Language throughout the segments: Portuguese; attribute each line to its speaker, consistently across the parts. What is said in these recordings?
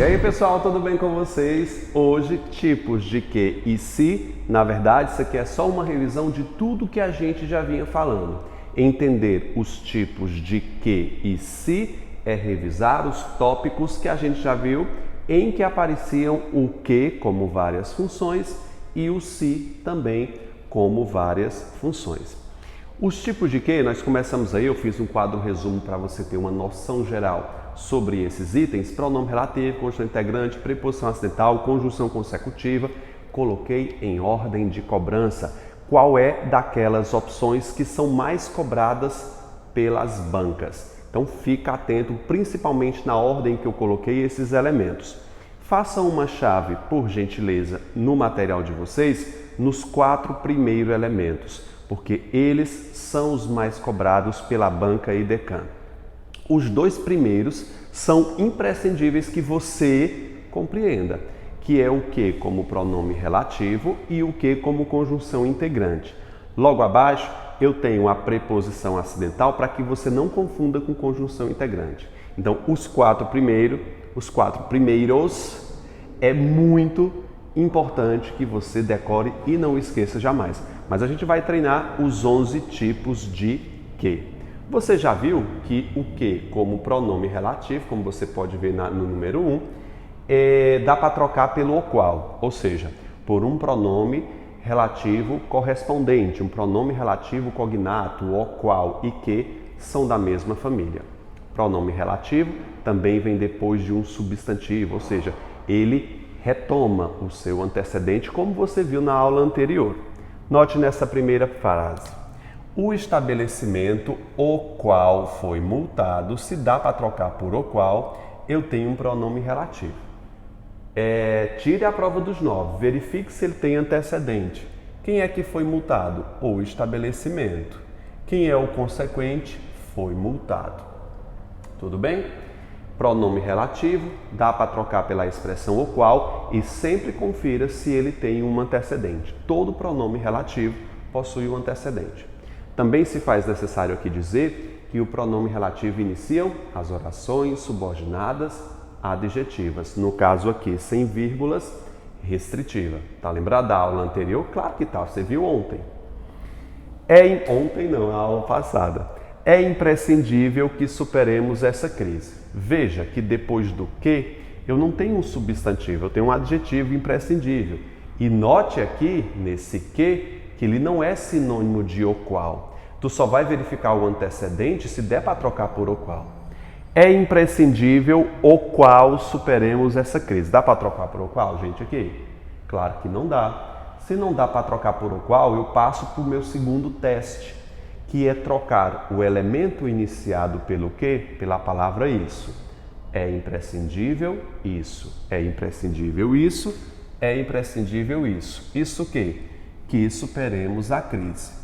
Speaker 1: E aí pessoal, tudo bem com vocês? Hoje, tipos de que e se. Na verdade, isso aqui é só uma revisão de tudo que a gente já vinha falando. Entender os tipos de que e se é revisar os tópicos que a gente já viu em que apareciam o que como várias funções e o se também como várias funções. Os tipos de que, nós começamos aí, eu fiz um quadro resumo para você ter uma noção geral sobre esses itens: pronome relativo, conjunção integrante, preposição acidental, conjunção consecutiva. Coloquei em ordem de cobrança qual é daquelas opções que são mais cobradas pelas bancas. Então fica atento, principalmente na ordem que eu coloquei esses elementos. Façam uma chave, por gentileza, no material de vocês, nos 4 primeiros elementos, porque eles são os mais cobrados pela banca IDECAN. Os 2 primeiros são imprescindíveis que você compreenda, que é o que como pronome relativo e o que como conjunção integrante. Logo abaixo eu tenho a preposição acidental para que você não confunda com conjunção integrante. Então os 4 primeiros é muito importante que você decore e não esqueça jamais. Mas a gente vai treinar os 11 tipos de que. Você já viu que o que como pronome relativo, como você pode ver no número 1, dá para trocar pelo o qual, ou seja, por um pronome relativo correspondente, um pronome relativo cognato, o qual e que são da mesma família. Pronome relativo também vem depois de um substantivo, ou seja, ele retoma o seu antecedente, como você viu na aula anterior. Note nessa primeira frase: o estabelecimento o qual foi multado, se dá para trocar por o qual, eu tenho um pronome relativo. Tire a prova dos 9, verifique se ele tem antecedente. Quem é que foi multado? O estabelecimento. Quem é o consequente? Foi multado. Tudo bem? Pronome relativo, dá para trocar pela expressão o qual e sempre confira se ele tem um antecedente. Todo pronome relativo possui um antecedente. Também se faz necessário aqui dizer que o pronome relativo iniciam as orações subordinadas adjetivas. No caso aqui, sem vírgulas, restritiva. Tá lembrado da aula anterior? Claro que tá, você viu ontem. Ontem não, a aula passada. É imprescindível que superemos essa crise. Veja que depois do que, eu não tenho um substantivo, eu tenho um adjetivo imprescindível. E note aqui, nesse que ele não é sinônimo de o qual. Tu só vai verificar o antecedente se der para trocar por o qual. É imprescindível o qual superemos essa crise. Dá para trocar por o qual, gente, aqui? Claro que não dá. Se não dá para trocar por o qual, eu passo para o meu segundo teste, que é trocar o elemento iniciado pelo que? Pela palavra isso. É imprescindível isso. É imprescindível isso. É imprescindível isso. Isso que? Que superemos a crise.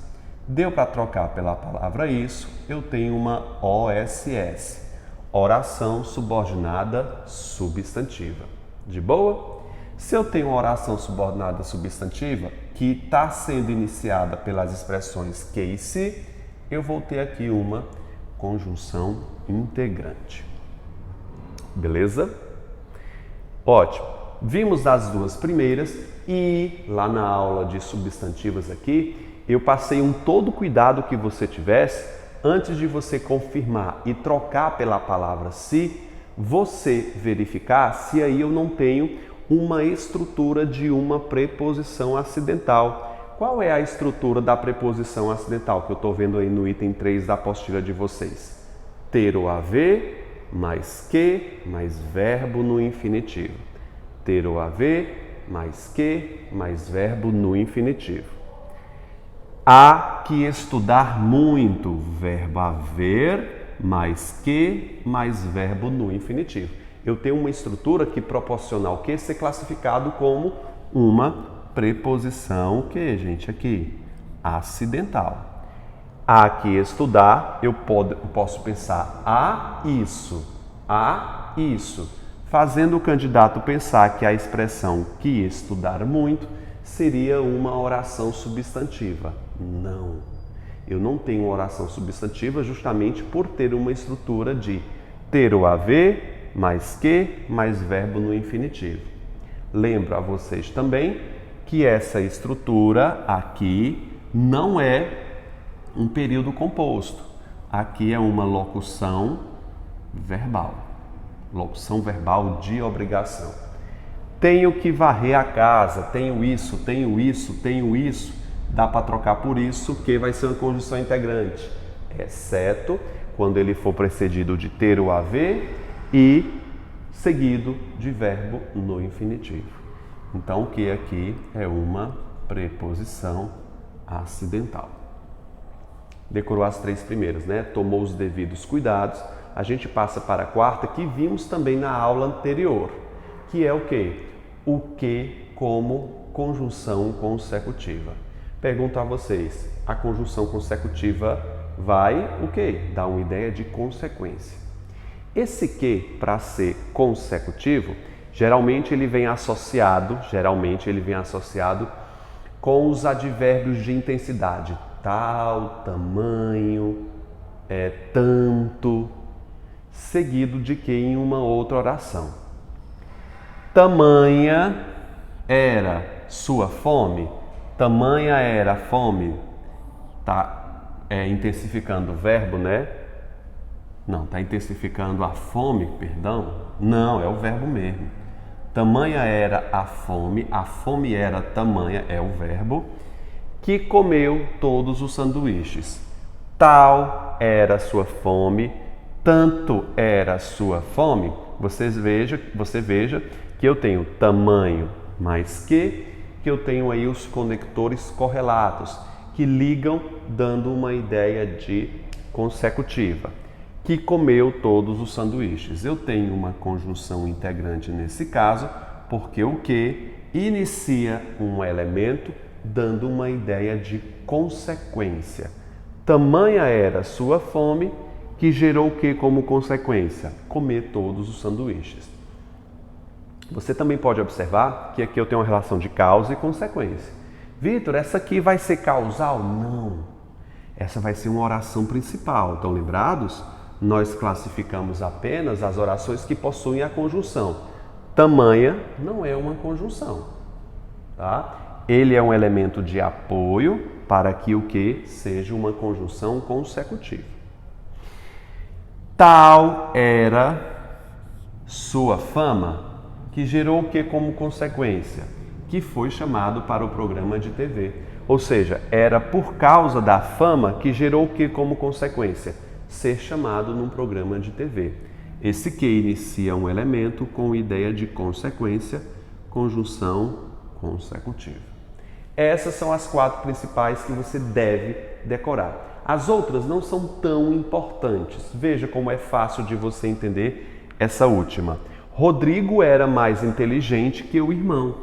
Speaker 1: Deu para trocar pela palavra isso, eu tenho uma OSS. Oração subordinada substantiva. De boa? Se eu tenho uma oração subordinada substantiva que está sendo iniciada pelas expressões que e se, eu vou ter aqui uma conjunção integrante. Beleza? Ótimo. Vimos as 2 primeiras e lá na aula de substantivos aqui, eu passei todo cuidado que você tivesse antes de você confirmar e trocar pela palavra se, você verificar se aí eu não tenho uma estrutura de uma preposição acidental. Qual é a estrutura da preposição acidental que eu estou vendo aí no item 3 da apostila de vocês? Ter ou haver, mais que, mais verbo no infinitivo. Ter ou haver, mais que, mais verbo no infinitivo. Há que estudar muito, verbo haver, mais que, mais verbo no infinitivo. Eu tenho uma estrutura que proporciona o que ser classificado como uma preposição, o que, gente, aqui? Acidental. Há que estudar, eu posso pensar a isso, fazendo o candidato pensar que a expressão que estudar muito seria uma oração substantiva. Não, eu não tenho oração substantiva justamente por ter uma estrutura de ter ou haver, mais que mais verbo no infinitivo. Lembro a vocês também que essa estrutura aqui não é um período composto. Aqui é uma locução verbal. Locução verbal de obrigação. Tenho que varrer a casa, tenho isso, tenho isso, tenho isso. Dá para trocar por isso, que vai ser uma conjunção integrante. Exceto quando ele for precedido de ter ou haver e seguido de verbo no infinitivo. Então, o que aqui é uma preposição acidental. Decorou as três primeiras, né? Tomou os devidos cuidados. A gente passa para a quarta, que vimos também na aula anterior, que é o quê? O que como conjunção consecutiva. Pergunto a vocês, a conjunção consecutiva vai o quê? Dar uma ideia de consequência. Esse que, para ser consecutivo, geralmente ele vem associado com os advérbios de intensidade. Tal, tamanho, tanto, seguido de que em uma outra oração. Tamanha era sua fome, tamanha era a fome, tá intensificando o verbo, né? Não, tá intensificando a fome, perdão? Não, é o verbo mesmo. Tamanha era a fome era tamanha, é o verbo, que comeu todos os sanduíches. Tal era sua fome, tanto era sua fome. Você veja que eu tenho tamanho mais que eu tenho aí os conectores correlatos, que ligam dando uma ideia de consecutiva. Que comeu todos os sanduíches. Eu tenho uma conjunção integrante nesse caso, porque o que inicia um elemento dando uma ideia de consequência. Tamanha era sua fome, que gerou o que como consequência? Comer todos os sanduíches. Você também pode observar que aqui eu tenho uma relação de causa e consequência. Vitor, essa aqui vai ser causal? Não. Essa vai ser uma oração principal. Estão lembrados? Nós classificamos apenas as orações que possuem a conjunção. Tamanha não é uma conjunção, tá? Ele é um elemento de apoio para que o que seja uma conjunção consecutiva. Tal era sua fama, que gerou o que como consequência? Que foi chamado para o programa de TV. Ou seja, era por causa da fama que gerou o que como consequência? Ser chamado num programa de TV. Esse que inicia um elemento com ideia de consequência, conjunção consecutiva. Essas são as quatro principais que você deve decorar. As outras não são tão importantes. Veja como é fácil de você entender essa última. Rodrigo era mais inteligente que o irmão.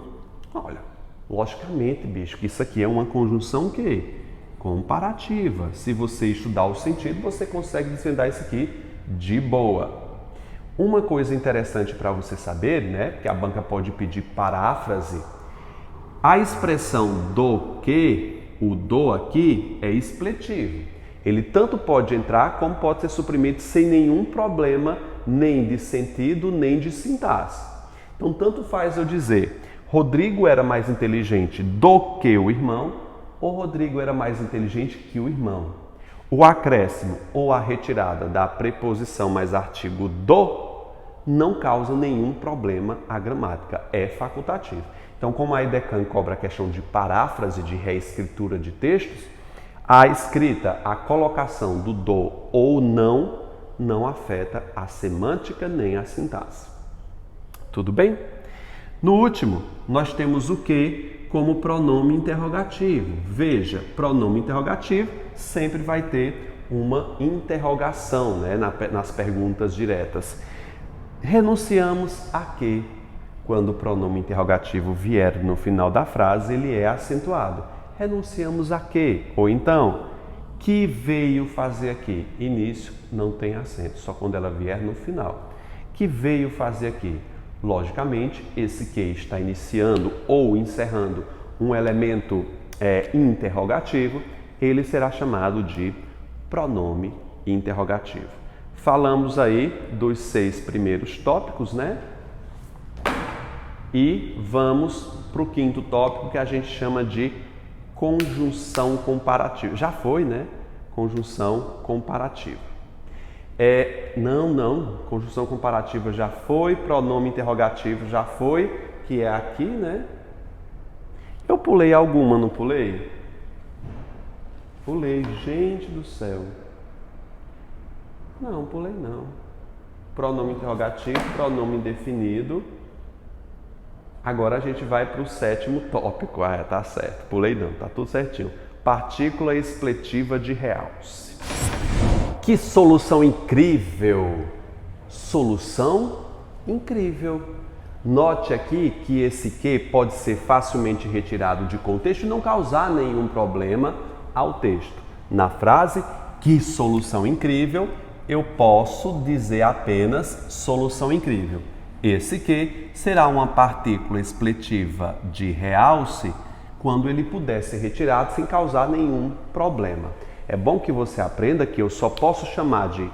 Speaker 1: Olha, logicamente, bicho, que isso aqui é uma conjunção que comparativa. Se você estudar o sentido, você consegue desvendar isso aqui de boa. Uma coisa interessante para você saber, né, que a banca pode pedir paráfrase, a expressão do que, o do aqui, é expletivo. Ele tanto pode entrar como pode ser suprimido sem nenhum problema, nem de sentido, nem de sintaxe. Então, tanto faz eu dizer, Rodrigo era mais inteligente do que o irmão, ou Rodrigo era mais inteligente que o irmão. O acréscimo ou a retirada da preposição mais artigo do não causa nenhum problema à gramática, é facultativo. Então, como a EDECAN cobra a questão de paráfrase, de reescritura de textos, a escrita, a colocação do do ou não afeta a semântica nem a sintaxe. Tudo bem? No último, nós temos o que como pronome interrogativo. Veja, pronome interrogativo sempre vai ter uma interrogação, né, nas perguntas diretas. Renunciamos a que? Quando o pronome interrogativo vier no final da frase, ele é acentuado. Renunciamos a que? Ou então, que veio fazer aqui? Início não tem acento, só quando ela vier no final. Que veio fazer aqui? Logicamente, esse que está iniciando ou encerrando um elemento interrogativo, ele será chamado de pronome interrogativo. Falamos aí dos 6 primeiros tópicos, né? E vamos para o 5º tópico, que a gente chama de conjunção comparativa. Já foi, né? Conjunção comparativa. Não. Conjunção comparativa já foi, pronome interrogativo já foi, que é aqui, né? Eu pulei alguma, não pulei? Pulei, gente do céu. Não, pulei não. Pronome interrogativo, pronome indefinido. Agora a gente vai para o 7º tópico. Tá certo. Pulei não, tá tudo certinho. Partícula expletiva de realce. Que solução incrível! Solução incrível. Note aqui que esse que pode ser facilmente retirado de contexto e não causar nenhum problema ao texto. Na frase, que solução incrível, eu posso dizer apenas solução incrível. Esse que será uma partícula expletiva de realce quando ele puder ser retirado sem causar nenhum problema. É bom que você aprenda que eu só posso chamar de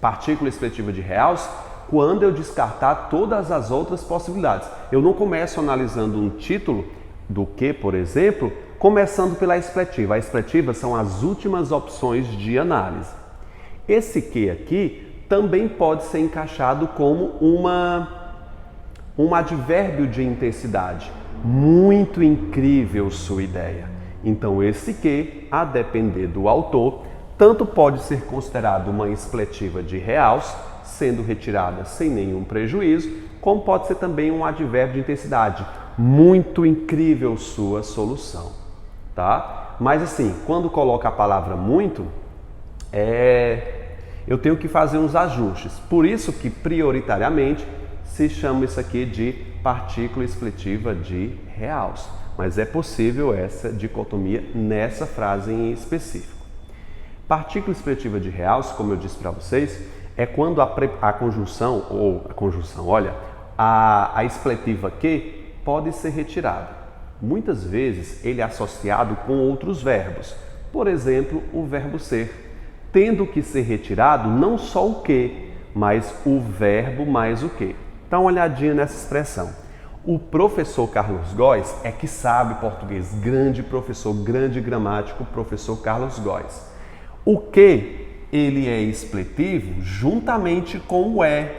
Speaker 1: partícula expletiva de realce quando eu descartar todas as outras possibilidades. Eu não começo analisando um título do que, por exemplo, começando pela expletiva. A expletiva são as últimas opções de análise. Esse que aqui também pode ser encaixado como um advérbio de intensidade. Muito incrível sua ideia. Então esse que, a depender do autor, tanto pode ser considerado uma expletiva de realce, sendo retirada sem nenhum prejuízo, como pode ser também um advérbio de intensidade. Muito incrível sua solução, tá? Mas assim, quando coloca a palavra muito, eu tenho que fazer uns ajustes. Por isso que prioritariamente se chama isso aqui de partícula expletiva de realce. Mas é possível essa dicotomia nessa frase em específico. Partícula expletiva de realce, como eu disse para vocês, é quando a expletiva que pode ser retirada. Muitas vezes ele é associado com outros verbos. Por exemplo, o verbo ser, tendo que ser retirado não só o que, mas o verbo mais o que. Dá uma olhadinha nessa expressão. O professor Carlos Góes é que sabe português. Grande professor, grande gramático, professor Carlos Góes. O que ele é expletivo juntamente com o é.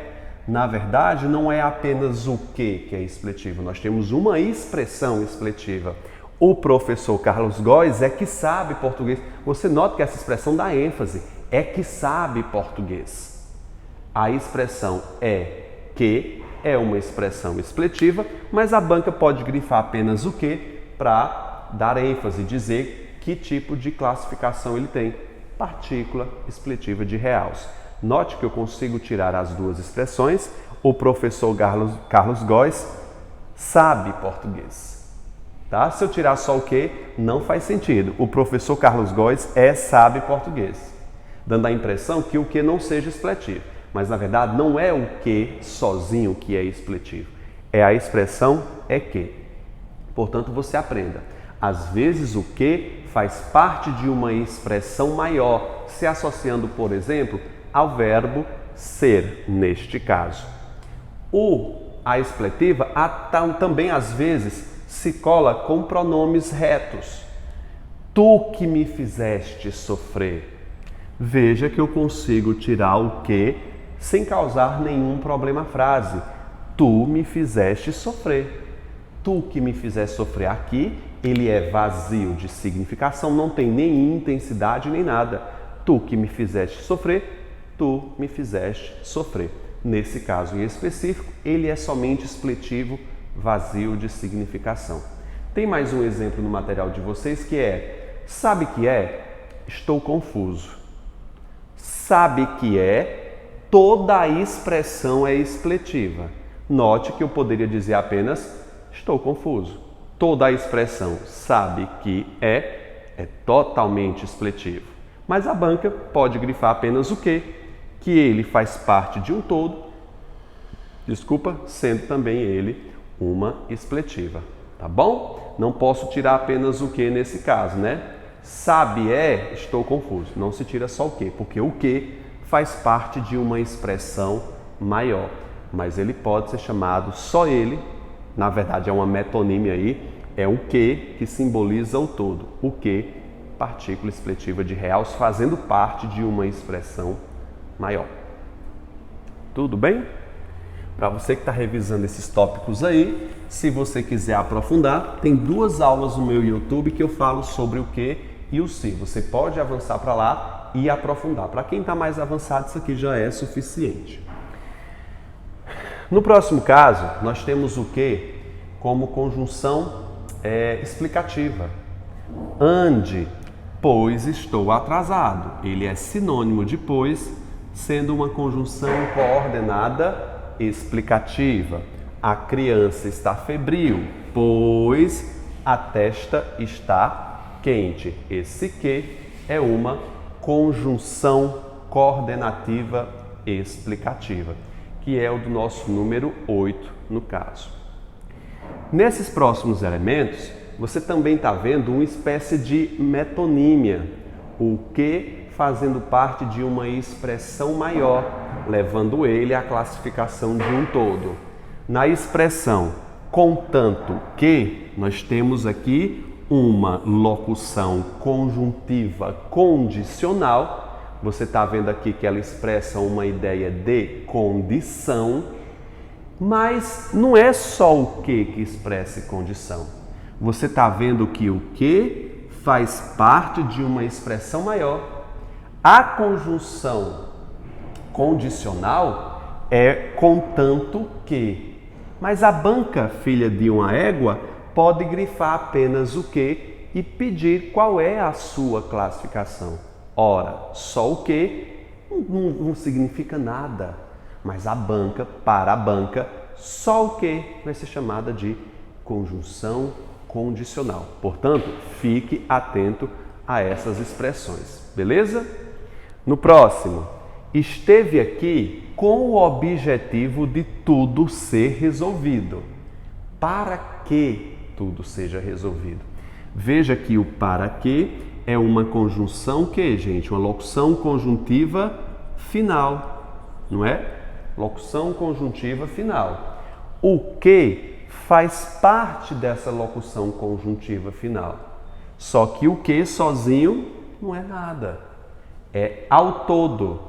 Speaker 1: Na verdade, não é apenas o que é expletivo. Nós temos uma expressão expletiva. O professor Carlos Góes é que sabe português. Você nota que essa expressão dá ênfase. É que sabe português. A expressão é que é uma expressão expletiva, mas a banca pode grifar apenas o que para dar ênfase, dizer que tipo de classificação ele tem. Partícula expletiva de realce. Note que eu consigo tirar as duas expressões. O professor Carlos Góes sabe português. Tá? Se eu tirar só o que, não faz sentido. O professor Carlos Góes sabe português, dando a impressão que o que não seja expletivo. Mas na verdade não é o que sozinho que é expletivo. É a expressão é que. Portanto, você aprenda. Às vezes o que faz parte de uma expressão maior, se associando, por exemplo, ao verbo ser, neste caso. A expletiva também às vezes se cola com pronomes retos. Tu que me fizeste sofrer. Veja que eu consigo tirar o que sem causar nenhum problema à frase. Tu me fizeste sofrer. Tu que me fizeste sofrer aqui, ele é vazio de significação, não tem nem intensidade nem nada. Tu que me fizeste sofrer, tu me fizeste sofrer. Nesse caso em específico, ele é somente expletivo, vazio de significação. Tem mais um exemplo no material de vocês que é, sabe que é? Estou confuso. Sabe que é? Toda a expressão é expletiva. Note que eu poderia dizer apenas estou confuso. Toda a expressão sabe que é totalmente expletivo. Mas a banca pode grifar apenas o que ele faz parte de um todo, sendo também ele uma expletiva. Tá bom? Não posso tirar apenas o que nesse caso, né? Sabe estou confuso. Não se tira só o que, porque o que faz parte de uma expressão maior, mas ele pode ser chamado, só ele, na verdade é uma metonímia aí, é o que simboliza o todo, o que, partícula expletiva de reals, fazendo parte de uma expressão maior. Tudo bem? Para você que está revisando esses tópicos aí, se você quiser aprofundar, tem 2 aulas no meu YouTube que eu falo sobre o que e o se. Você pode avançar para lá e aprofundar. Para quem está mais avançado, isso aqui já é suficiente. No próximo caso, nós temos o que como conjunção explicativa. Ande, pois estou atrasado. Ele é sinônimo de pois, sendo uma conjunção coordenada explicativa. A criança está febril, pois a testa está quente. Esse que é uma conjunção coordenativa explicativa, que é o do nosso número 8 no caso. Nesses próximos elementos, você também está vendo uma espécie de metonímia, o que fazendo parte de uma expressão maior, levando ele à classificação de um todo. Na expressão contanto que, nós temos aqui uma locução conjuntiva condicional. Você está vendo aqui que ela expressa uma ideia de condição, mas não é só o que expressa condição. Você está vendo que o que faz parte de uma expressão maior. A conjunção condicional é contanto que, mas a banca, filha de uma égua, pode grifar apenas o que e pedir qual é a sua classificação. Ora, só o que não significa nada, mas a banca, para a banca, só o que vai ser chamada de conjunção condicional. Portanto, fique atento a essas expressões, beleza? No próximo, esteve aqui com o objetivo de tudo ser resolvido. Para que tudo seja resolvido? Veja que o para que é uma conjunção que, gente? Uma locução conjuntiva final, não é? Locução conjuntiva final. O que faz parte dessa locução conjuntiva final. Só que o que sozinho não é nada. É ao todo.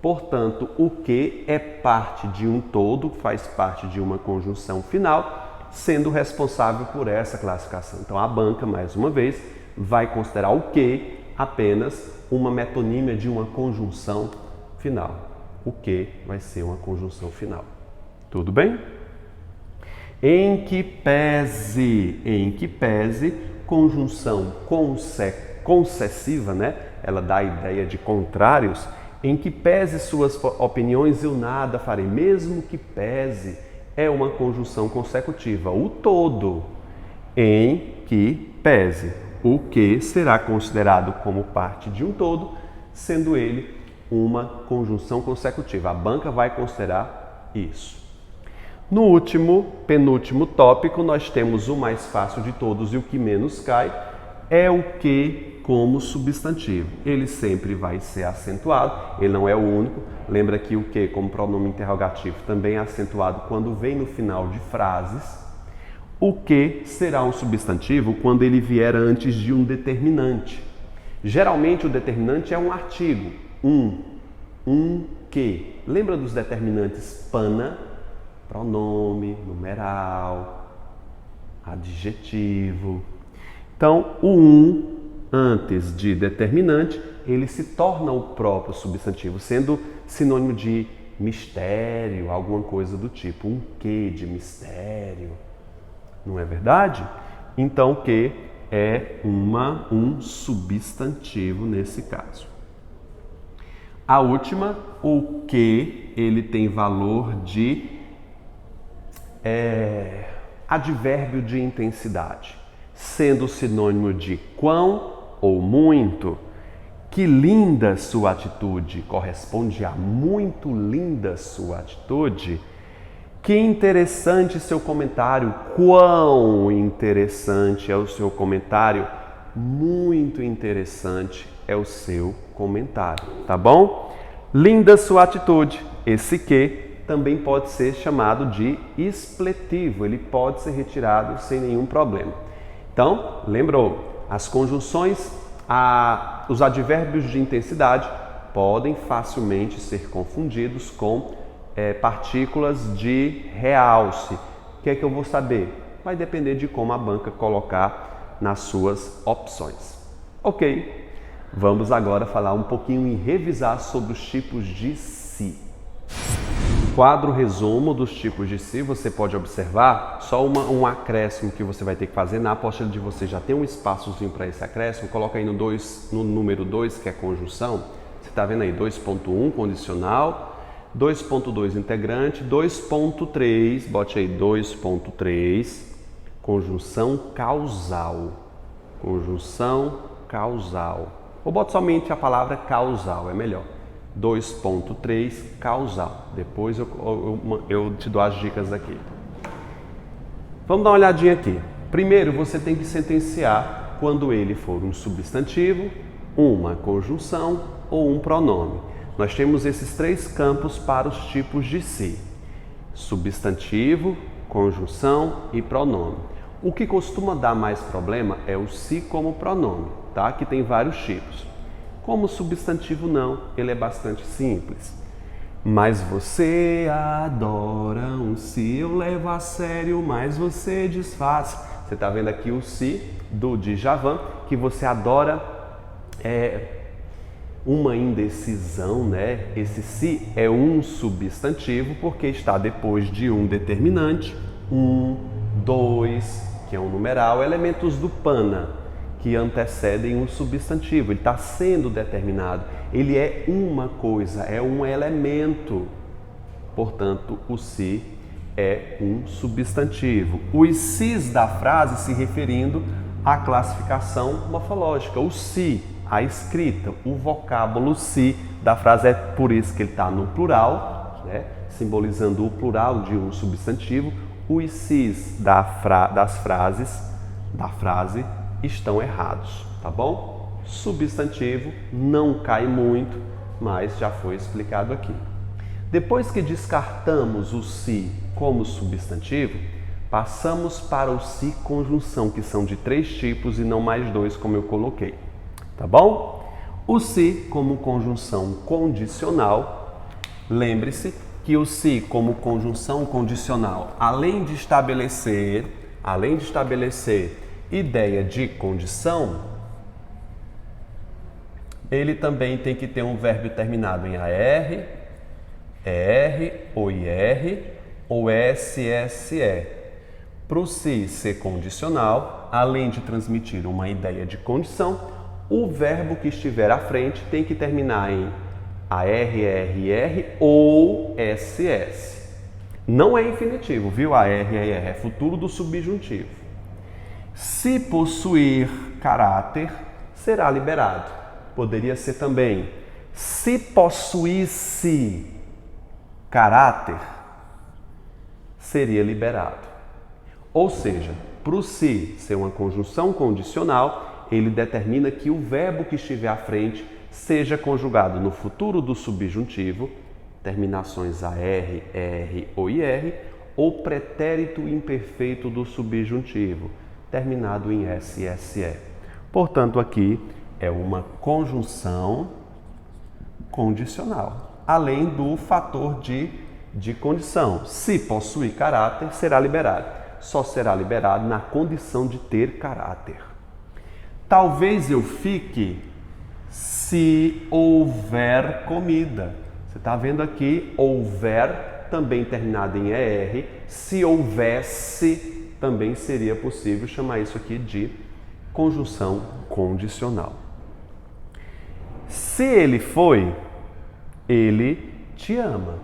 Speaker 1: Portanto, o que é parte de um todo, faz parte de uma conjunção final, sendo responsável por essa classificação. Então, a banca, mais uma vez, vai considerar o que apenas uma metonímia de uma conjunção final. O que vai ser uma conjunção final. Tudo bem? Em que pese, conjunção concessiva, né? Ela dá a ideia de contrários. Em que pese suas opiniões, eu nada farei. Mesmo que pese, é uma conjunção consecutiva. O todo, em que pese. O que será considerado como parte de um todo, sendo ele uma conjunção consecutiva. A banca vai considerar isso. No penúltimo tópico, nós temos o mais fácil de todos e o que menos cai, é o que como substantivo. Ele sempre vai ser acentuado, ele não é o único. Lembra que o que como pronome interrogativo também é acentuado quando vem no final de frases. O que será um substantivo quando ele vier antes de um determinante. Geralmente o determinante é um artigo, um que. Lembra dos determinantes pana? Pronome, numeral, adjetivo. Então, o antes de determinante, ele se torna o próprio substantivo, sendo sinônimo de mistério, alguma coisa do tipo, um quê de mistério. Não é verdade? Então, o que é um substantivo nesse caso. A última, o que ele tem valor de advérbio de intensidade, sendo sinônimo de quão ou muito. Que linda sua atitude, corresponde a muito linda sua atitude. Que interessante seu comentário, quão interessante é o seu comentário, muito interessante é o seu comentário, tá bom? Linda sua atitude. Esse que também pode ser chamado de expletivo. Ele pode ser retirado sem nenhum problema. Então, lembrou? As conjunções, os advérbios de intensidade podem facilmente ser confundidos com partículas de realce. O que é que eu vou saber? Vai depender de como a banca colocar nas suas opções. Ok, vamos agora falar um pouquinho e revisar sobre os tipos de se. Quadro resumo dos tipos de se, você pode observar só um acréscimo que você vai ter que fazer. Na apostila de você já tem um espaçozinho para esse acréscimo, coloca aí no número 2, que é conjunção. Você está vendo aí 2.1 condicional, 2.2 integrante, 2.3, bote aí 2.3, conjunção causal. Conjunção causal. Ou bote somente a palavra causal, é melhor. 2.3 causal. Depois eu te dou as dicas aqui. Vamos dar uma olhadinha aqui. Primeiro, você tem que sentenciar quando ele for um substantivo, uma conjunção ou um pronome. Nós temos esses 3 campos para os tipos de se: substantivo, conjunção e pronome. O que costuma dar mais problema é o se como pronome, tá? Que tem vários tipos. Como substantivo não, ele é bastante simples. Mas você adora um se, eu levo a sério, mas você desfaz. Você está vendo aqui o se do Djavan, que você adora uma indecisão, né? Esse se é um substantivo porque está depois de um determinante, 1, 2, que é um numeral, elementos do pana, que antecedem um substantivo. Ele está sendo determinado. Ele é uma coisa, é um elemento. Portanto, o se é um substantivo. Os sis da frase se referindo à classificação morfológica. O se, a escrita, o vocábulo se da frase, é por isso que ele está no plural, né? Simbolizando o plural de um substantivo. Os sis da frase estão errados, tá bom? Substantivo não cai muito, mas já foi explicado aqui. Depois que descartamos o se como substantivo, passamos para o se conjunção, que são de 3 tipos e não mais 2, como eu coloquei, tá bom? O se como conjunção condicional, lembre-se que o se como conjunção condicional, além de estabelecer ideia de condição, ele também tem que ter um verbo terminado em AR, ER ou IR ou SSE. Para o se ser condicional, além de transmitir uma ideia de condição, o verbo que estiver à frente tem que terminar em AR, ER, IR ou SS. Não é infinitivo, viu? AR, ER é futuro do subjuntivo. Se possuir caráter, será liberado. Poderia ser também: se possuísse caráter, seria liberado. Ou seja, para o se ser uma conjunção condicional, ele determina que o verbo que estiver à frente seja conjugado no futuro do subjuntivo, terminações AR, ER ou IR, ou pretérito imperfeito do subjuntivo, terminado em SSE. Portanto, aqui é uma conjunção condicional, além do fator de condição. Se possuir caráter, será liberado. Só será liberado na condição de ter caráter. Talvez eu fique se houver comida. Você está vendo aqui, houver, também terminado em ER. Se houvesse, também seria possível chamar isso aqui de conjunção condicional. Se ele foi, ele te ama.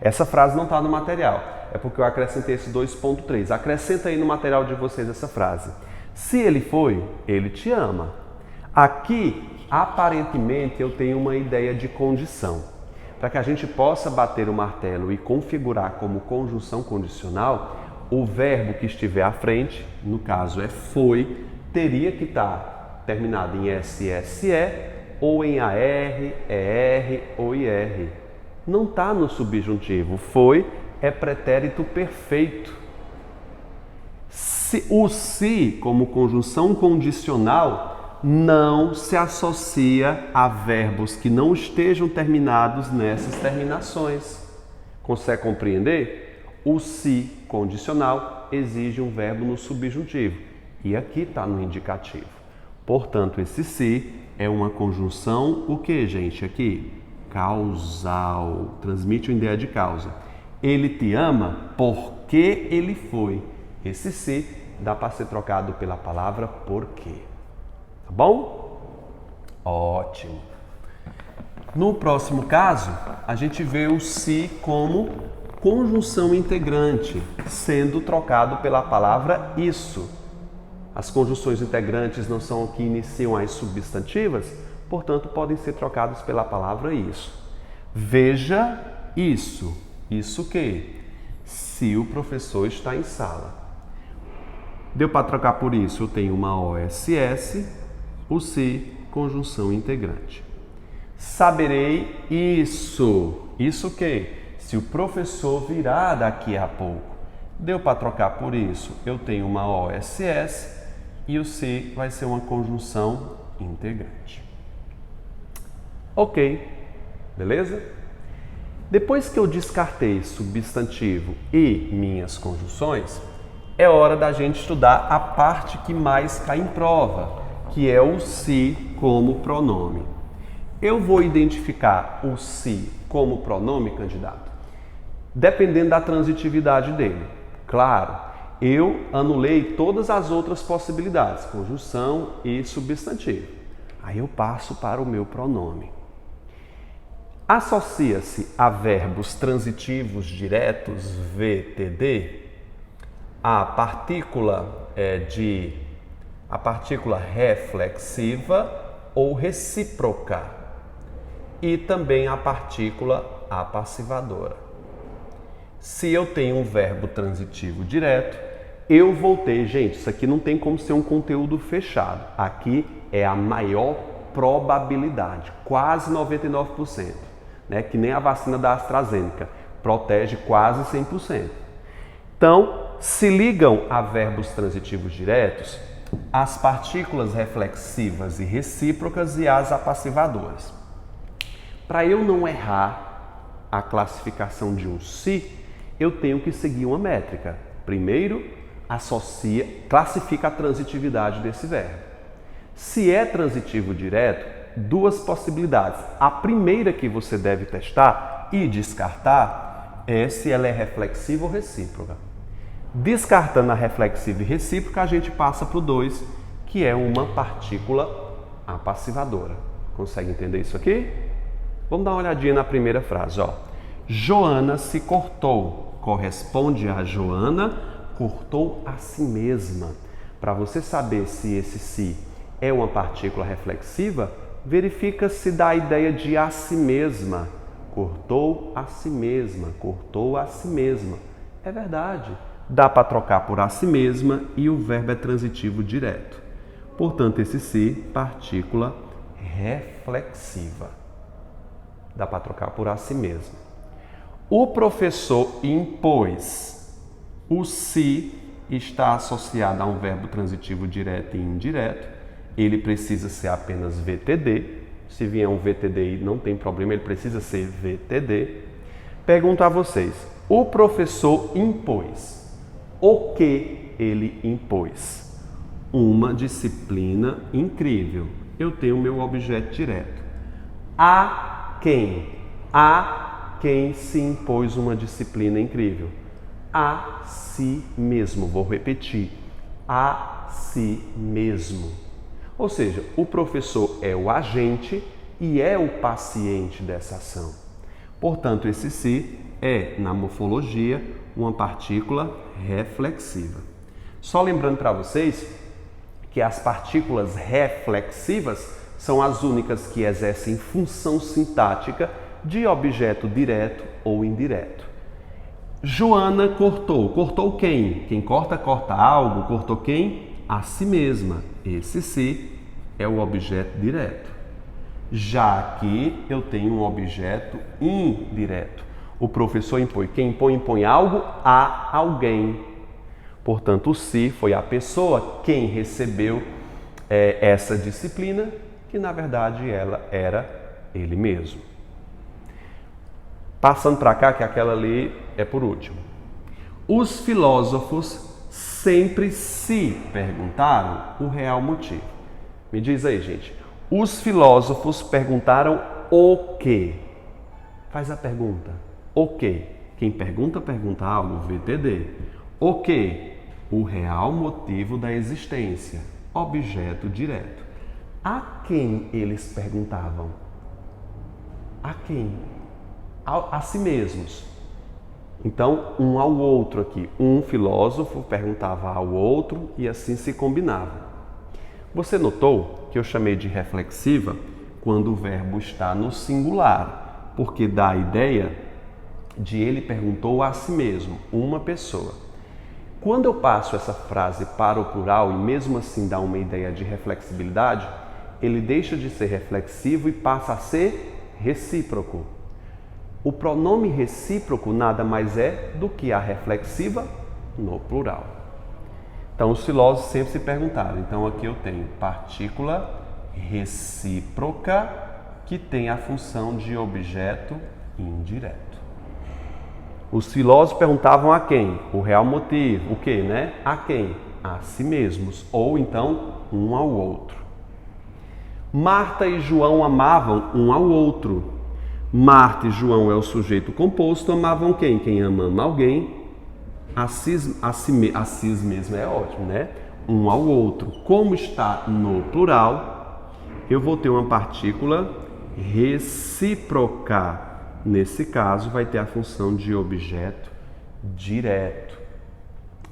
Speaker 1: Essa frase não está no material, é porque eu acrescentei esse 2.3. Acrescenta aí no material de vocês essa frase. Se ele foi, ele te ama. Aqui, aparentemente, eu tenho uma ideia de condição. Para que a gente possa bater o martelo e configurar como conjunção condicional, o verbo que estiver à frente, no caso é foi, teria que estar terminado em SSE ou em AR, ER ou IR. Não está no subjuntivo. Foi é pretérito perfeito. O se, como conjunção condicional, não se associa a verbos que não estejam terminados nessas terminações. Consegue compreender? O se condicional exige um verbo no subjuntivo e aqui está no indicativo. Portanto, esse se é uma conjunção, o que, gente? Aqui, causal. Transmite uma ideia de causa. Ele te ama porque ele foi. Esse se dá para ser trocado pela palavra porque. Tá bom? Ótimo. No próximo caso, a gente vê o se como conjunção integrante, sendo trocado pela palavra isso. As conjunções integrantes não são que iniciam as substantivas, portanto, podem ser trocados pela palavra isso. Veja isso. Isso o quê? Se o professor está em sala. Deu para trocar por isso? Eu tenho uma OSS, o se, conjunção integrante. Saberei isso. Isso o quê? Se o professor virá daqui a pouco. Deu para trocar por isso? Eu tenho uma OSS e o se vai ser uma conjunção integrante. Ok, beleza? Depois que eu descartei substantivo e minhas conjunções, é hora da gente estudar a parte que mais cai em prova, que é o se como pronome. Eu vou identificar o se como pronome, candidato, dependendo da transitividade dele. Claro, eu anulei todas as outras possibilidades, conjunção e substantivo. Aí eu passo para o meu pronome. Associa-se a verbos transitivos diretos, VTD, a partícula reflexiva ou recíproca e também a partícula apassivadora. Se eu tenho um verbo transitivo direto, eu vou ter, gente, isso aqui não tem como ser um conteúdo fechado. Aqui é a maior probabilidade, quase 99%, né? Que nem a vacina da AstraZeneca, protege quase 100%. Então, se ligam a verbos transitivos diretos as partículas reflexivas e recíprocas e as apassivadoras. Para eu não errar a classificação de um se, eu tenho que seguir uma métrica. Primeiro, classifica a transitividade desse verbo. Se é transitivo direto, duas possibilidades. A primeira que você deve testar e descartar é se ela é reflexiva ou recíproca. Descartando a reflexiva e recíproca, a gente passa para o 2, que é uma partícula apassivadora. Consegue entender isso aqui? Vamos dar uma olhadinha na primeira frase. Ó. Joana se cortou. Corresponde a Joana cortou a si mesma. Para você saber se esse si é uma partícula reflexiva, verifica se dá a ideia de a si mesma. Cortou a si mesma, cortou a si mesma. É verdade. Dá para trocar por a si mesma e o verbo é transitivo direto. Portanto, esse se, partícula reflexiva. Dá para trocar por a si mesma. O professor impôs. O se está associado a um verbo transitivo direto e indireto. Ele precisa ser apenas VTD. Se vier um VTD, não tem problema, ele precisa ser VTD. Pergunto a vocês, o professor impôs. O que ele impôs? Uma disciplina incrível. Eu tenho meu objeto direto. A quem? A quem se impôs uma disciplina incrível? A si mesmo. Vou repetir. A si mesmo. Ou seja, o professor é o agente e é o paciente dessa ação. Portanto, esse si é, na morfologia, uma partícula reflexiva. Só lembrando para vocês que as partículas reflexivas são as únicas que exercem função sintática de objeto direto ou indireto. Joana cortou. Cortou quem? Quem corta, corta algo. Cortou quem? A si mesma. Esse se é o objeto direto. Já aqui eu tenho um objeto indireto. O professor impõe. Quem impõe algo a alguém. Portanto, o se foi a pessoa quem recebeu essa disciplina, que na verdade ela era ele mesmo. Passando para cá, que aquela ali é por último. Os filósofos sempre se perguntaram o real motivo. Me diz aí, gente. Os filósofos perguntaram o quê? Faz a pergunta. O quê? Quem pergunta algo, VTD. O quê? O real motivo da existência. Objeto direto. A quem eles perguntavam? A quem? A si mesmos. Então, um ao outro aqui. Um filósofo perguntava ao outro e assim se combinava. Você notou que eu chamei de reflexiva quando o verbo está no singular, porque dá a ideia de ele perguntou a si mesmo, uma pessoa. Quando eu passo essa frase para o plural e mesmo assim dá uma ideia de reflexibilidade, ele deixa de ser reflexivo e passa a ser recíproco. O pronome recíproco nada mais é do que a reflexiva no plural. Então, os filósofos sempre se perguntaram. Então, aqui eu tenho partícula recíproca que tem a função de objeto indireto. Os filósofos perguntavam a quem? O real motivo. O que, né? A quem? A si mesmos. Ou então, um ao outro. Marta e João amavam um ao outro. Marta e João é o sujeito composto, amavam quem? Quem ama alguém, a si mesmo é ótimo, né? Um ao outro. Como está no plural, eu vou ter uma partícula recíproca. Nesse caso, vai ter a função de objeto direto.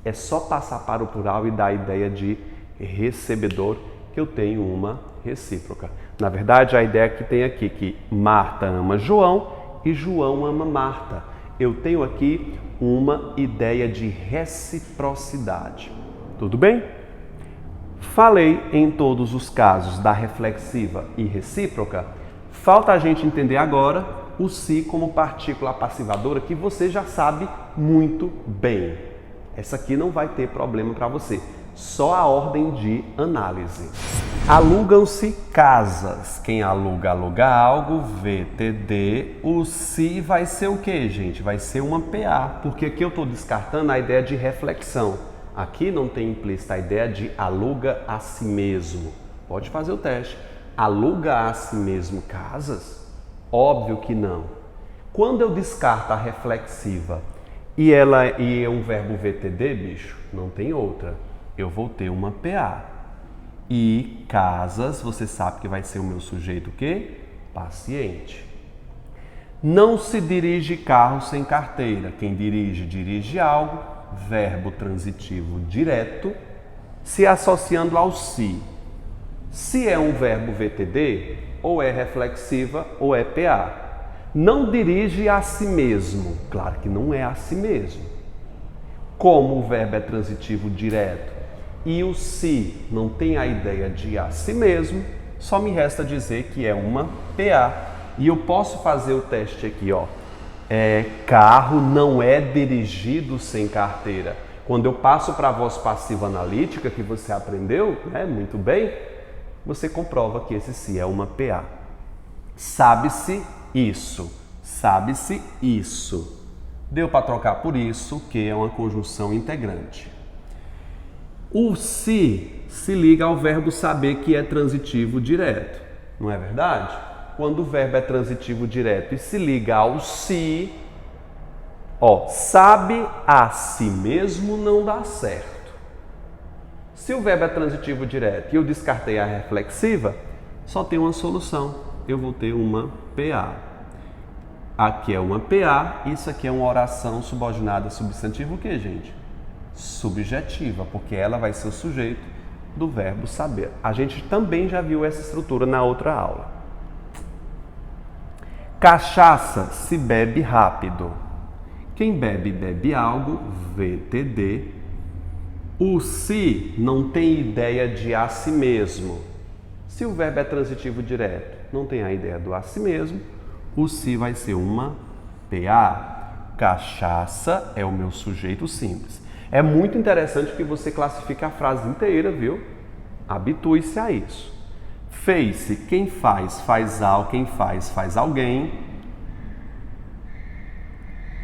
Speaker 1: É só passar para o plural e dar a ideia de recebedor que eu tenho uma recíproca. Na verdade, a ideia que tem aqui que Marta ama João e João ama Marta. Eu tenho aqui uma ideia de reciprocidade. Tudo bem? Falei em todos os casos da reflexiva e recíproca. Falta a gente entender agora o se como partícula passivadora, que você já sabe muito bem. Essa aqui não vai ter problema para você. Só a ordem de análise. Alugam-se casas. Quem aluga algo, VTD. O se vai ser o que, gente? Vai ser uma PA, porque aqui eu estou descartando a ideia de reflexão. Aqui não tem implícita a ideia de aluga a si mesmo. Pode fazer o teste. Aluga a si mesmo casas? Óbvio que não. Quando eu descarto a reflexiva e é um verbo VTD, bicho, não tem outra. Eu vou ter uma PA. E casas, você sabe que vai ser o meu sujeito o quê? Paciente. Não se dirige carro sem carteira. Quem dirige algo, verbo transitivo direto, se associando ao se. Se é um verbo VTD, ou é reflexiva ou é PA. Não dirige a si mesmo. Claro que não é a si mesmo. Como o verbo é transitivo direto e o se não tem a ideia de a si mesmo, só me resta dizer que é uma PA. E eu posso fazer o teste aqui, ó. Carro não é dirigido sem carteira. Quando eu passo para a voz passiva analítica, que você aprendeu, né, muito bem, você comprova que esse se é uma PA. Sabe-se isso. Sabe-se isso. Deu para trocar por isso, que é uma conjunção integrante. O se liga ao verbo saber, que é transitivo direto. Não é verdade? Quando o verbo é transitivo direto e se liga ao se, sabe a si mesmo não dá certo. Se o verbo é transitivo direto e eu descartei a reflexiva, só tem uma solução. Eu vou ter uma PA. Aqui é uma PA, isso aqui é uma oração subordinada substantiva o que, gente? Subjetiva, porque ela vai ser o sujeito do verbo saber. A gente também já viu essa estrutura na outra aula. Cachaça se bebe rápido. Quem bebe algo, VTD. O se não tem ideia de a si mesmo. Se o verbo é transitivo direto não tem a ideia do a si mesmo, o se vai ser uma PA. Cachaça é o meu sujeito simples. É muito interessante que você classifique a frase inteira, viu? Habitue-se a isso. Fez-se, quem faz, faz algo, quem faz alguém.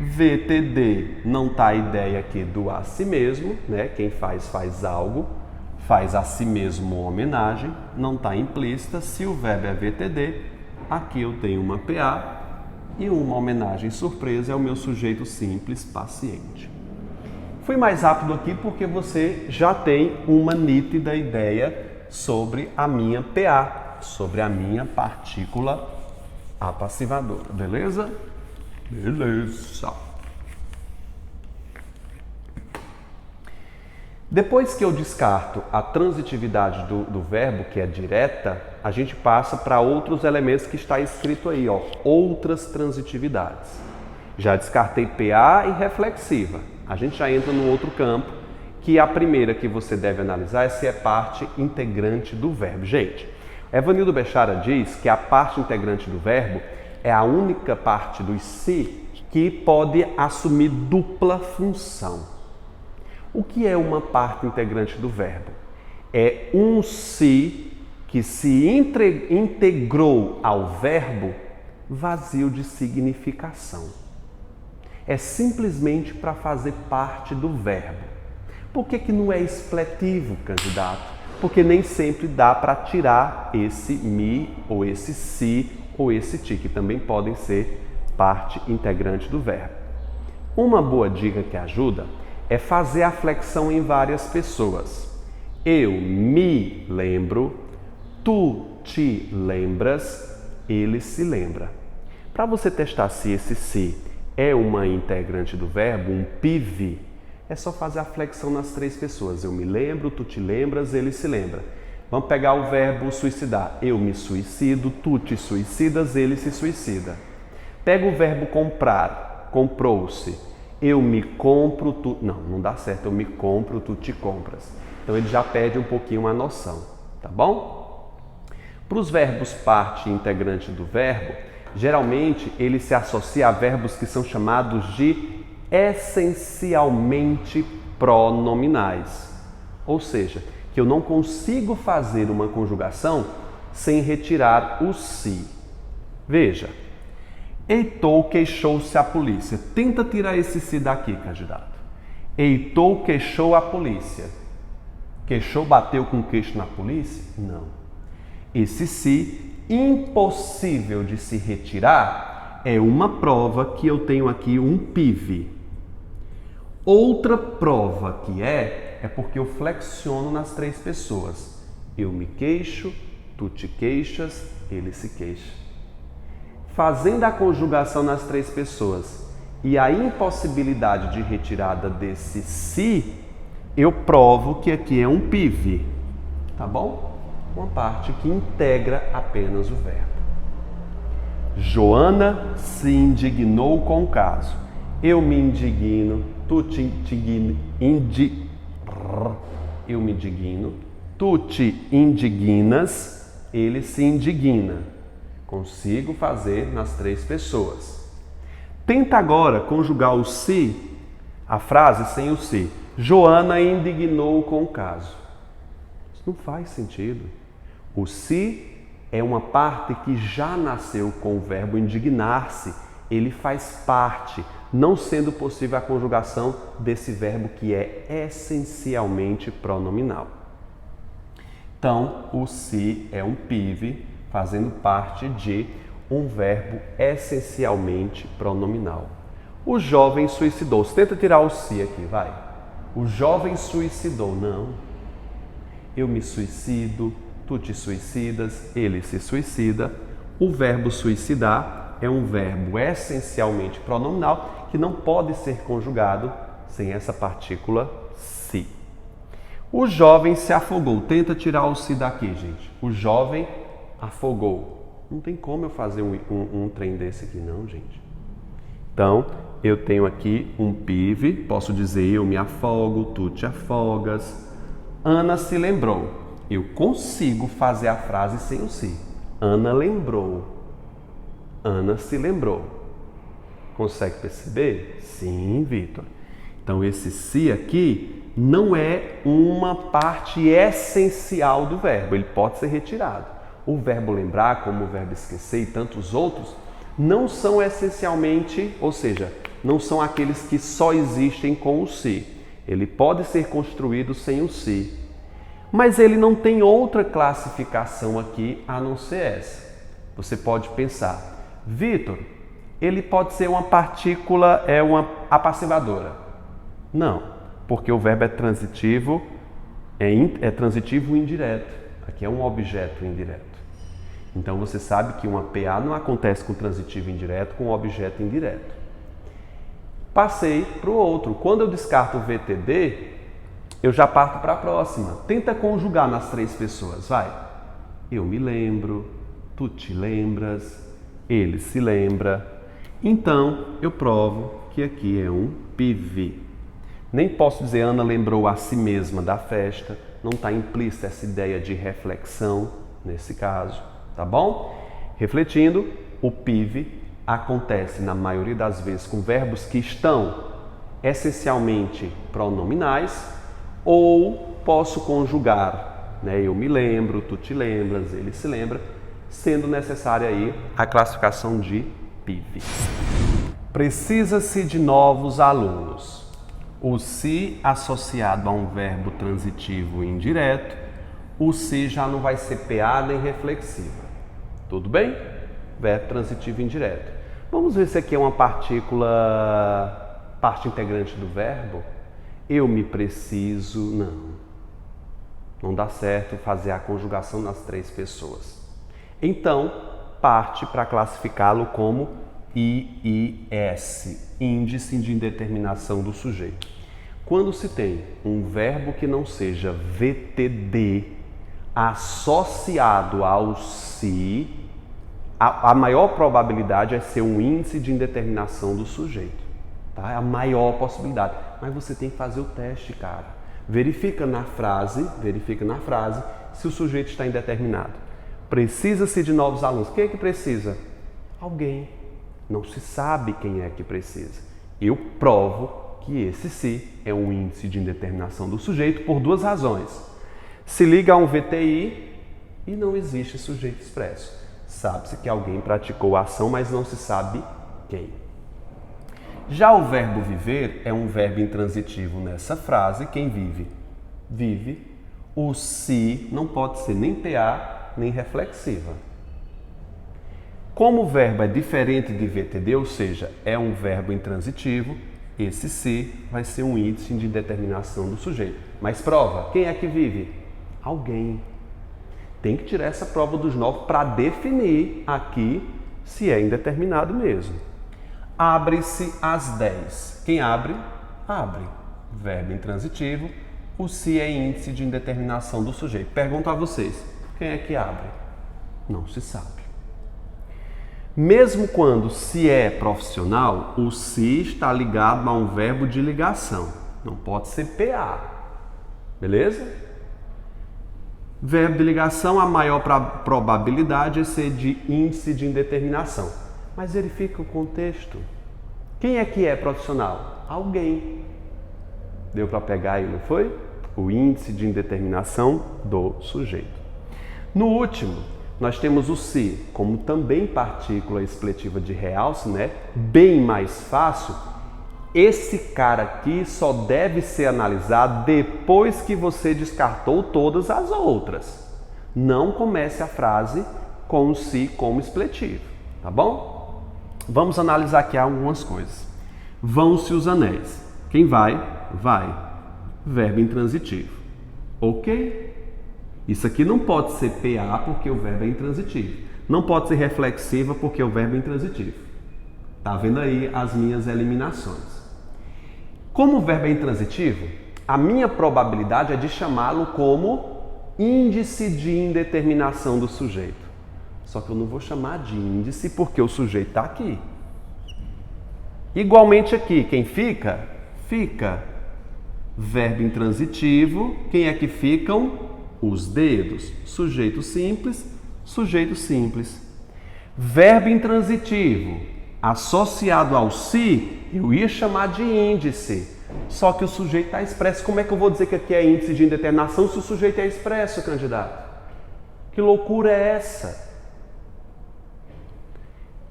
Speaker 1: VTD, não está a ideia aqui do a si mesmo, né? Quem faz algo, faz a si mesmo uma homenagem, não está implícita. Se o verbo é VTD, aqui eu tenho uma PA e uma homenagem surpresa é o meu sujeito simples paciente. Fui mais rápido aqui porque você já tem uma nítida ideia sobre a minha PA, sobre a minha partícula apassivadora, beleza? Beleza. Depois que eu descarto a transitividade do verbo, que é direta, a gente passa para outros elementos que está escrito aí, ó, outras transitividades. Já descartei PA e reflexiva. A gente já entra no outro campo, que a primeira que você deve analisar é se é parte integrante do verbo. Gente, Evanildo Bechara diz que a parte integrante do verbo é a única parte dos se que pode assumir dupla função. O que é uma parte integrante do verbo? É um se que se integrou ao verbo vazio de significação. É simplesmente para fazer parte do verbo. Por que não é expletivo, candidato? Porque nem sempre dá para tirar esse me, ou esse si, ou esse ti, que também podem ser parte integrante do verbo. Uma boa dica que ajuda é fazer a flexão em várias pessoas. Eu me lembro, tu te lembras, ele se lembra. Para você testar se esse se é uma integrante do verbo, um PIV, é só fazer a flexão nas três pessoas. Eu me lembro, tu te lembras, ele se lembra. Vamos pegar o verbo suicidar. Eu me suicido, tu te suicidas, ele se suicida. Pega o verbo comprar, comprou-se. Eu me compro, tu... Não dá certo. Eu me compro, tu te compras. Então ele já perde um pouquinho a noção, tá bom? Para os verbos parte integrante do verbo, geralmente ele se associa a verbos que são chamados de essencialmente pronominais. Ou seja, que eu não consigo fazer uma conjugação sem retirar o se. Veja, Heitor queixou-se à polícia. Tenta tirar esse se daqui, candidato. Heitor queixou a polícia. Queixou, bateu com o queixo na polícia? Não. Esse se, impossível de se retirar, é uma prova que eu tenho aqui um PIV. Outra prova que é porque eu flexiono nas três pessoas. Eu me queixo, tu te queixas, ele se queixa. Fazendo a conjugação nas três pessoas e a impossibilidade de retirada desse se, eu provo que aqui é um PIV, tá bom? Uma parte que integra apenas o verbo. Joana se indignou com o caso. Eu me indigno, tu te eu me indigno, tu te indignas, ele se indigna. Consigo fazer nas três pessoas. Tenta agora conjugar o se, a frase sem o se. Joana indignou com o caso. Isso não faz sentido. O se é uma parte que já nasceu com o verbo indignar-se. Ele faz parte, não sendo possível a conjugação desse verbo que é essencialmente pronominal. Então, o se é um PIV, fazendo parte de um verbo essencialmente pronominal. O jovem suicidou-se. Tenta tirar o se aqui, vai. O jovem suicidou. Não. Eu me suicido, tu te suicidas, ele se suicida. O verbo suicidar é um verbo essencialmente pronominal que não pode ser conjugado sem essa partícula se. O jovem se afogou. Tenta tirar o se daqui, gente. O jovem afogou. Não tem como eu fazer um trem desse aqui, não, gente. Então, eu tenho aqui um PIV. Posso dizer eu me afogo, tu te afogas. Ana se lembrou. Eu consigo fazer a frase sem o se. Ana lembrou. Ana se lembrou. Consegue perceber? Sim, Vitor. Então esse se aqui não é uma parte essencial do verbo, ele pode ser retirado. O verbo lembrar, como o verbo esquecer e tantos outros, não são essencialmente, ou seja, não são aqueles que só existem com o se. Ele pode ser construído sem o se. Mas ele não tem outra classificação aqui a não ser essa. Você pode pensar, Vitor, ele pode ser uma partícula, uma apassivadora. Não, porque o verbo é transitivo, é transitivo indireto. Aqui é um objeto indireto. Então você sabe que uma PA não acontece com transitivo indireto, com objeto indireto. Passei para o outro. Quando eu descarto o VTD, eu já parto para a próxima. Tenta conjugar nas três pessoas, vai. Eu me lembro, tu te lembras, ele se lembra. Então, eu provo que aqui é um PV. Nem posso dizer Ana lembrou a si mesma da festa. Não está implícita essa ideia de reflexão nesse caso, tá bom? Refletindo, o PIV acontece na maioria das vezes com verbos que estão essencialmente pronominais ou posso conjugar, né? Eu me lembro, tu te lembras, ele se lembra, sendo necessária aí a classificação de PIV. Precisa-se de novos alunos. O se associado a um verbo transitivo indireto, o se já não vai ser PA nem reflexiva. Tudo bem? Verbo transitivo indireto. Vamos ver se aqui é uma partícula, parte integrante do verbo. Eu me preciso, não dá certo fazer a conjugação nas três pessoas. Então, parte para classificá-lo como IIS, índice de indeterminação do sujeito. Quando se tem um verbo que não seja VTD associado ao se, a maior probabilidade é ser um índice de indeterminação do sujeito. Tá? É a maior possibilidade. Mas você tem que fazer o teste, cara. Verifica na frase se o sujeito está indeterminado. Precisa-se de novos alunos. Quem é que precisa? Alguém. Não se sabe quem é que precisa. Eu provo que esse se é um índice de indeterminação do sujeito por duas razões. Se liga a um VTI e não existe sujeito expresso. Sabe-se que alguém praticou a ação, mas não se sabe quem. Já o verbo viver é um verbo intransitivo nessa frase. Quem vive? Vive. O se não pode ser nem PA nem reflexiva. Como o verbo é diferente de VTD, ou seja, é um verbo intransitivo, esse se vai ser um índice de indeterminação do sujeito. Mas prova, quem é que vive? Alguém. Tem que tirar essa prova dos 9 para definir aqui se é indeterminado mesmo. Abre-se às 10. Quem abre? Abre. Verbo intransitivo. O se é índice de indeterminação do sujeito. Pergunto a vocês, quem é que abre? Não se sabe. Mesmo quando se é profissional, o se está ligado a um verbo de ligação. Não pode ser PA. Beleza? Verbo de ligação, a maior probabilidade é ser de índice de indeterminação. Mas verifica o contexto. Quem é que é profissional? Alguém. Deu para pegar aí, não foi? O índice de indeterminação do sujeito. No último, nós temos o se, como também partícula expletiva de realce, né? Bem mais fácil. Esse cara aqui só deve ser analisado depois que você descartou todas as outras. Não comece a frase com o se como expletivo, tá bom? Vamos analisar aqui algumas coisas. Vão-se os anéis. Quem vai? Vai. Verbo intransitivo. Ok? Isso aqui não pode ser PA porque o verbo é intransitivo. Não pode ser reflexiva porque o verbo é intransitivo. Tá vendo aí as minhas eliminações. Como o verbo é intransitivo, a minha probabilidade é de chamá-lo como índice de indeterminação do sujeito. Só que eu não vou chamar de índice porque o sujeito está aqui. Igualmente aqui, quem fica? Fica. Verbo intransitivo, quem é que ficam? Os dedos. Sujeito simples, Sujeito simples. Verbo intransitivo associado ao se, eu ia chamar de índice. Só que o sujeito está expresso. Como é que eu vou dizer que aqui é índice de indeterminação se o sujeito é expresso, candidato? Que loucura é essa?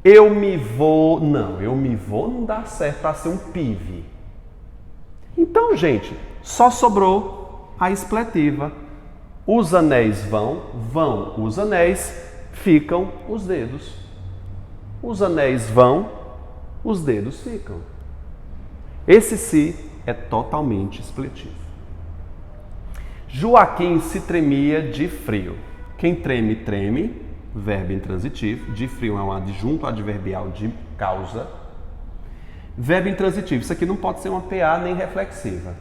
Speaker 1: Eu me vou não dá certo para ser um PIV. Então, gente, só sobrou a expletiva. Os anéis vão, os anéis, ficam os dedos. Os anéis vão, os dedos ficam. Esse se é totalmente expletivo. Joaquim se tremia de frio. Quem treme, treme, verbo intransitivo. De frio é um adjunto adverbial de causa. Verbo intransitivo, isso aqui não pode ser uma PA nem reflexiva.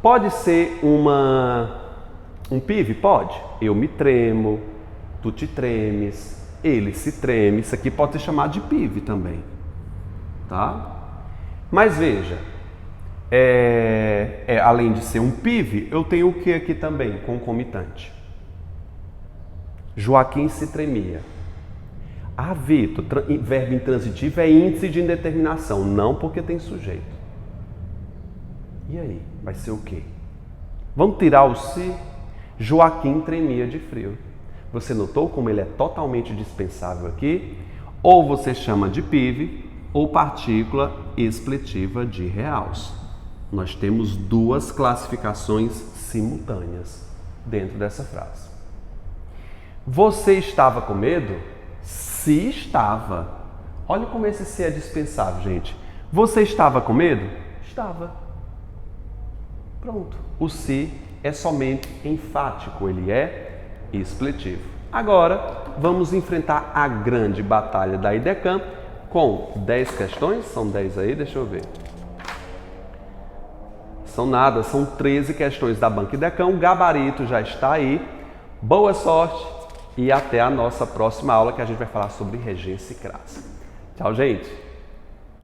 Speaker 1: Pode ser um PIV? Pode. Eu me tremo, tu te tremes, ele se treme. Isso aqui pode ser chamado de PIV também. Tá? Mas veja, além de ser um PIV, eu tenho o que aqui também? Concomitante. Joaquim se tremia. Ah, Vitor, verbo intransitivo é índice de indeterminação, não porque tem sujeito. E aí, vai ser o quê? Vamos tirar o se? Joaquim tremia de frio. Você notou como ele é totalmente dispensável aqui? Ou você chama de PIV ou partícula expletiva de reals. Nós temos duas classificações simultâneas dentro dessa frase. Você estava com medo? Se estava. Olha como esse se é dispensável, gente. Você estava com medo? Estava. Pronto. O se é somente enfático, ele é expletivo. Agora, vamos enfrentar a grande batalha da IDECAM com 10 questões. São 10 aí, deixa eu ver. São nada, são 13 questões da Banca IDECAM. O gabarito já está aí. Boa sorte e até a nossa próxima aula, que a gente vai falar sobre regência e crase. Tchau, gente!